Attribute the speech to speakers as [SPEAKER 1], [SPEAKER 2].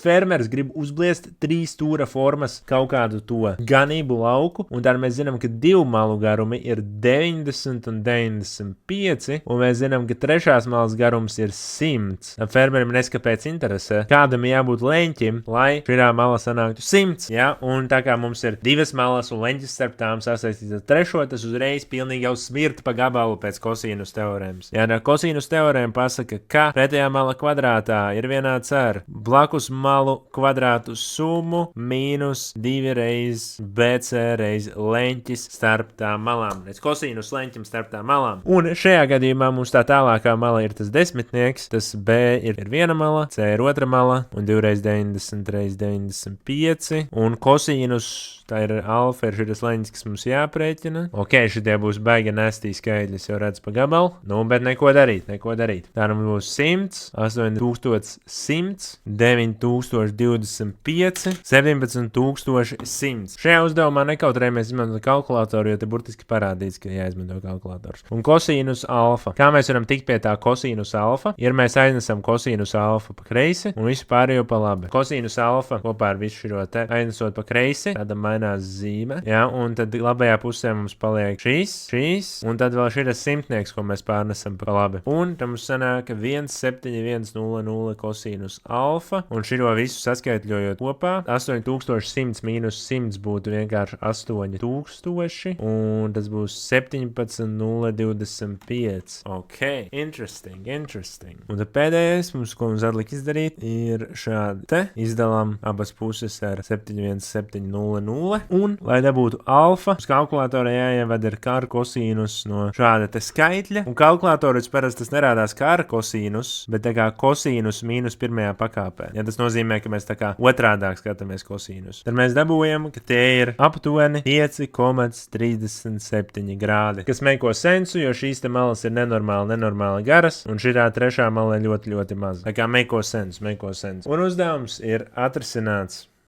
[SPEAKER 1] fermeris grib uzbliest 3 stūra formas kaut kādu to ganību lauku, un tad mēs zinām, ka 2 malu garumi ir 90 un 95, un mēs zinām, ka 3. malas garums ir 100. Fermerim neskapēc interesē, kādam jābūt leņķim, lai šī mala sanāktu 100, ja? Un tā kā mums ir 2 malas un leņķis starp tām sasaistīts ar 3, tas uzreiz pilnīgi jau smirta pa gabalu pēc kosīnus teorēmas. Ja, kosīnus teorēma pasaka, ka pretējā mala kvadrātā ir vienāds ar blakus malu kvadrātu summu mīnus 2 reiz BC reiz leņķis starp tām malām. Redz, kosīnus leņķim starp tām malām. Un šajā gadījumā mums tā tālākā mala ir tas desmitnieks, tas B ir 1 mala, C ir 2 mala un 2 reiz 90 reiz 95, un kosīnus, tā ir alfa, ir šis leņķis, kas mums jāprēķina. Ok, šitie būs baigi nestī skaidrs, jau redz pa gabalu. Nu, bet neko darīt. Tā mums būs 100, 8100, 9025, 17100. Šajā uzdevumā nekautrējamies izmantot kalkulātoru, jo te burtiski parādīts, ka jāizmanto kalkulators. Un kosīnus alfa. Kā mēs varam tikt pie tā kosīnus alfa? Ir mēs aiznesam kosīnus alfa pa kreisi un visu pārējo pa labi. Kosīnus alfa kopā ar visu šo te aiznesot pa kreisi, tāda mainās zīme, ja, un tad labajā pusē mums paliek šīs, un tad vēl šis simtnieks, ko mēs pārnesam pa labi. Un tam mums sanāk 17100 kosīnus alfa, un šito visu saskaitļojot kopā, 8100 mīnus 100 būtu vienkārši 8000, un tas būs 17025. Ok, interesting. Un tad pēdējais, ko mums atliek izdarīt, ir šādi te. Izdalām abas puses ar 71700, un, lai dabūtu alfa, uz kalkulātora jāievada ir kā ar kosīnus no šāda te skaitļa, un kalkulātoris parasti tas nerādās kā ar kosīnus, bet tā kā kosīnus mīnus pirmajā pakāpē. Ja tas nozīmē, ka mēs tā kā otrādāk skatāmies kosīnus. Tad mēs dabūjam, ka tie ir aptuveni 5,37 grādi, kas meiko sensu, jo šīs te malas ir nenormāli garas, un šitā 3. mala ir ļoti maza. Tā kā meiko sensu. Un uzdevums ir atrisināts